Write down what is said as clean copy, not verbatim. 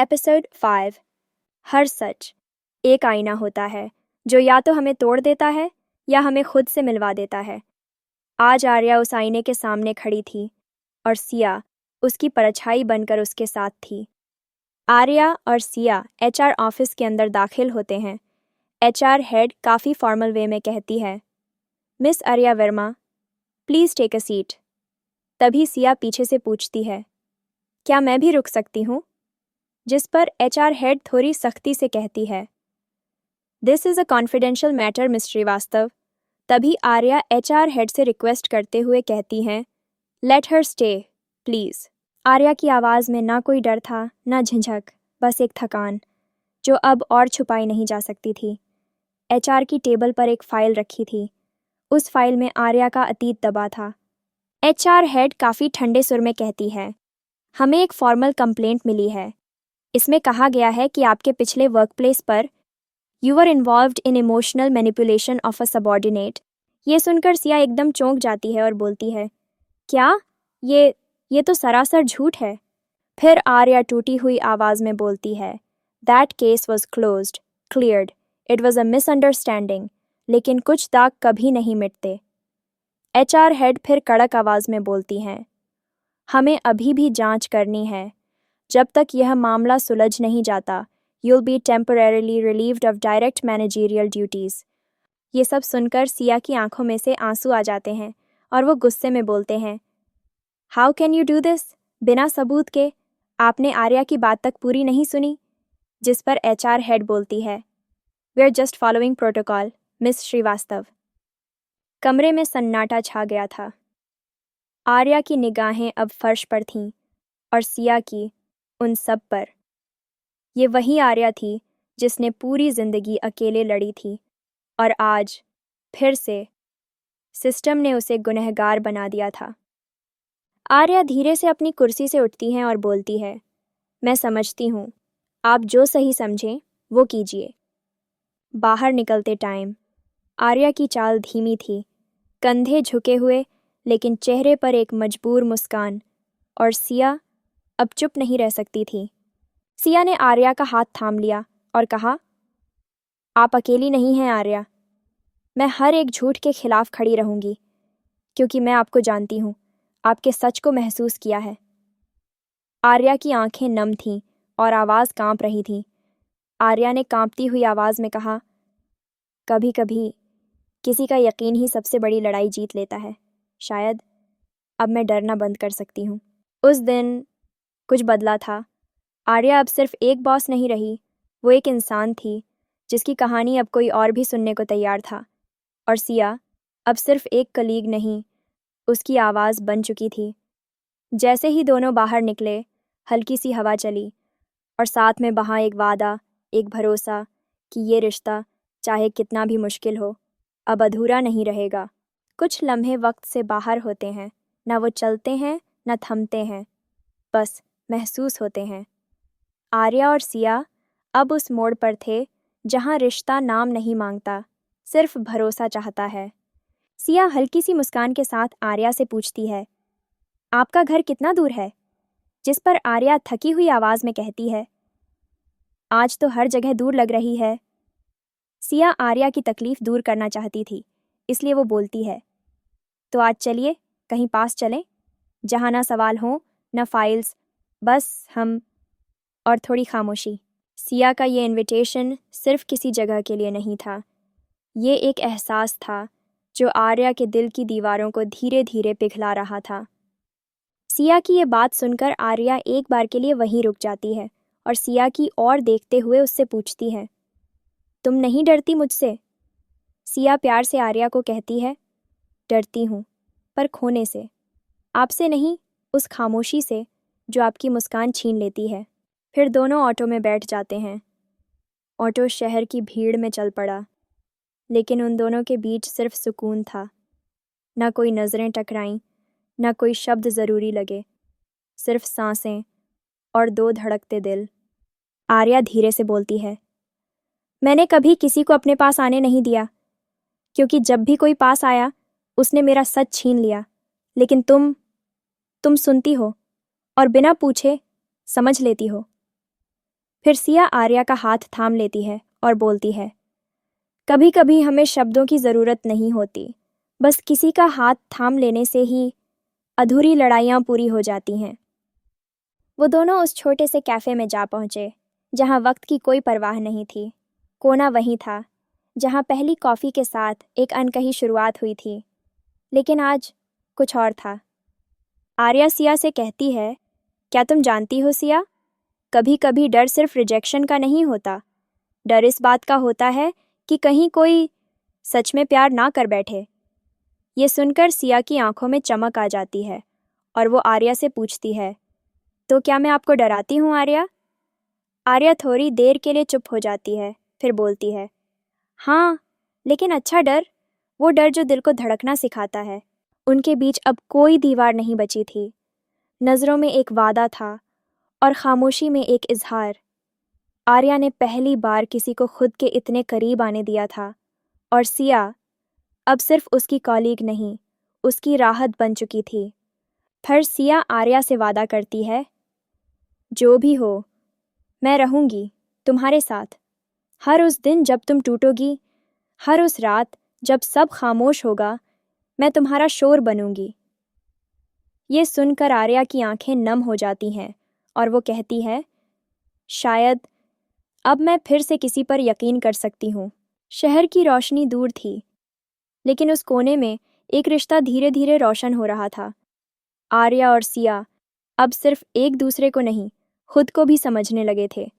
Episode 5। हर सच एक आईना होता है जो या तो हमें तोड़ देता है या हमें खुद से मिलवा देता है। आज आर्या उस आईने के सामने खड़ी थी और सिया उसकी परछाई बनकर उसके साथ थी। आर्या और सिया एचआर ऑफिस के अंदर दाखिल होते हैं। एचआर हेड काफ़ी फॉर्मल वे में कहती है, miss Arya Varma, please take a seat. तभी सिया पीछे से पूछती है, क्या मैं भी रुक सकती हूँ? जिस पर एचआर हेड थोड़ी सख्ती से कहती है, this is a confidential matter miss Srivastava. तभी आर्या एचआर हेड से रिक्वेस्ट करते हुए कहती हैं, let her stay please. Arya की आवाज़ में ना कोई डर था ना झिझक, बस एक थकान जो अब और छुपाई नहीं जा सकती थी। एचआर की टेबल पर एक फ़ाइल रखी थी। उस फाइल में आर्या का अतीत दबा था। एचआर हेड काफ़ी ठंडे सुर में कहती है, हमें एक फॉर्मल कंप्लेंट मिली है। इसमें कहा गया है कि आपके पिछले वर्कप्लेस पर you were involved in emotional manipulation of a subordinate. ये सुनकर सिया एकदम चौंक जाती है और बोलती है, क्या? ये तो सरासर झूठ है। फिर आर्या टूटी हुई आवाज़ में बोलती है, that case was closed, cleared, it was a misunderstanding. लेकिन कुछ दाग कभी नहीं मिटते। एचआर हेड फिर कड़क आवाज़ में बोलती हैं, हमें अभी भी जांच करनी है। जब तक यह मामला सुलझ नहीं जाता, you'll be temporarily relieved of direct managerial duties। ये सब सुनकर सिया की आंखों में से आंसू आ जाते हैं और वो गुस्से में बोलते हैं, how can you do this? बिना सबूत के आपने आर्या की बात तक पूरी नहीं सुनी। जिस पर एचआर हेड बोलती है, we are just following protocol miss Srivastava. कमरे में सन्नाटा छा गया था। आर्या की निगाहें अब फर्श पर थीं और सिया की उन सब पर। ये वही आर्या थी जिसने पूरी जिंदगी अकेले लड़ी थी और आज फिर से सिस्टम ने उसे गुनहगार बना दिया था। आर्या धीरे से अपनी कुर्सी से उठती हैं और बोलती है, मैं समझती हूँ, आप जो सही समझें वो कीजिए। बाहर निकलते टाइम आर्या की चाल धीमी थी, कंधे झुके हुए, लेकिन चेहरे पर एक मजबूर मुस्कान। और सिया अब चुप नहीं रह सकती थी। सिया ने आर्या का हाथ थाम लिया और कहा, आप अकेली नहीं हैं आर्या। मैं हर एक झूठ के खिलाफ खड़ी रहूंगी, क्योंकि मैं आपको जानती हूँ, आपके सच को महसूस किया है। आर्या की आंखें नम थीं और आवाज़ कांप रही थी। आर्या ने कांपती हुई आवाज़ में कहा, कभी कभी किसी का यकीन ही सबसे बड़ी लड़ाई जीत लेता है। शायद अब मैं डरना बंद कर सकती हूँ। उस दिन कुछ बदला था। आर्या अब सिर्फ एक बॉस नहीं रही, वो एक इंसान थी जिसकी कहानी अब कोई और भी सुनने को तैयार था। और सिया अब सिर्फ एक कलीग नहीं, उसकी आवाज़ बन चुकी थी। जैसे ही दोनों बाहर निकले, हल्की सी हवा चली और साथ में वहाँ एक वादा, एक भरोसा कि ये रिश्ता चाहे कितना भी मुश्किल हो, अब अधूरा नहीं रहेगा। कुछ लम्हे वक्त से बाहर होते हैं, ना वो चलते हैं ना थमते हैं, बस महसूस होते हैं। आर्या और सिया अब उस मोड़ पर थे जहां रिश्ता नाम नहीं मांगता, सिर्फ भरोसा चाहता है। सिया हल्की सी मुस्कान के साथ आर्या से पूछती है, आपका घर कितना दूर है? जिस पर आर्या थकी हुई आवाज़ में कहती है, आज तो हर जगह दूर लग रही है। सिया आर्या की तकलीफ दूर करना चाहती थी, इसलिए वो बोलती है, तो आज चलिए कहीं पास चलें, जहाँ ना सवाल हों ना फाइल्स, बस हम और थोड़ी खामोशी। सिया का ये इनविटेशन सिर्फ किसी जगह के लिए नहीं था, ये एक एहसास था जो आर्या के दिल की दीवारों को धीरे धीरे पिघला रहा था। सिया की ये बात सुनकर आर्या एक बार के लिए वहीं रुक जाती है और सिया की ओर देखते हुए उससे पूछती है, तुम नहीं डरती मुझसे? सिया प्यार से आर्या को कहती है, डरती हूँ, पर खोने से, आपसे नहीं, उस खामोशी से जो आपकी मुस्कान छीन लेती है। फिर दोनों ऑटो में बैठ जाते हैं। ऑटो शहर की भीड़ में चल पड़ा, लेकिन उन दोनों के बीच सिर्फ सुकून था। ना कोई नज़रें टकराईं, ना कोई शब्द ज़रूरी लगे, सिर्फ सांसें और दो धड़कते दिल। आर्या धीरे से बोलती है, मैंने कभी किसी को अपने पास आने नहीं दिया, क्योंकि जब भी कोई पास आया उसने मेरा सच छीन लिया। लेकिन तुम सुनती हो और बिना पूछे समझ लेती हो। फिर सिया आर्या का हाथ थाम लेती है और बोलती है, कभी कभी हमें शब्दों की ज़रूरत नहीं होती, बस किसी का हाथ थाम लेने से ही अधूरी लड़ाइयाँ पूरी हो जाती हैं। वो दोनों उस छोटे से कैफ़े में जा पहुँचे जहाँ वक्त की कोई परवाह नहीं थी। कोना वहीं था जहाँ पहली कॉफ़ी के साथ एक अनकही शुरुआत हुई थी, लेकिन आज कुछ और था। आर्या सिया से कहती है, क्या तुम जानती हो सिया, कभी कभी डर सिर्फ रिजेक्शन का नहीं होता, डर इस बात का होता है कि कहीं कोई सच में प्यार ना कर बैठे। ये सुनकर सिया की आंखों में चमक आ जाती है और वो आर्या से पूछती है, तो क्या मैं आपको डराती हूँ आर्या? आर्या थोड़ी देर के लिए चुप हो जाती है, फिर बोलती है, हाँ, लेकिन अच्छा डर, वो डर जो दिल को धड़कना सिखाता है। उनके बीच अब कोई दीवार नहीं बची थी। नज़रों में एक वादा था और खामोशी में एक इजहार। आर्या ने पहली बार किसी को खुद के इतने करीब आने दिया था और सिया अब सिर्फ उसकी कॉलीग नहीं, उसकी राहत बन चुकी थी। फिर सिया आर्या से वादा करती है, जो भी हो, मैं रहूंगी तुम्हारे साथ, हर उस दिन जब तुम टूटोगी, हर उस रात जब सब खामोश होगा, मैं तुम्हारा शोर बनूंगी। ये सुनकर आर्या की आंखें नम हो जाती हैं और वो कहती है, शायद अब मैं फिर से किसी पर यकीन कर सकती हूँ। शहर की रोशनी दूर थी, लेकिन उस कोने में एक रिश्ता धीरे धीरे रोशन हो रहा था। आर्या और सिया अब सिर्फ एक दूसरे को नहीं, खुद को भी समझने लगे थे।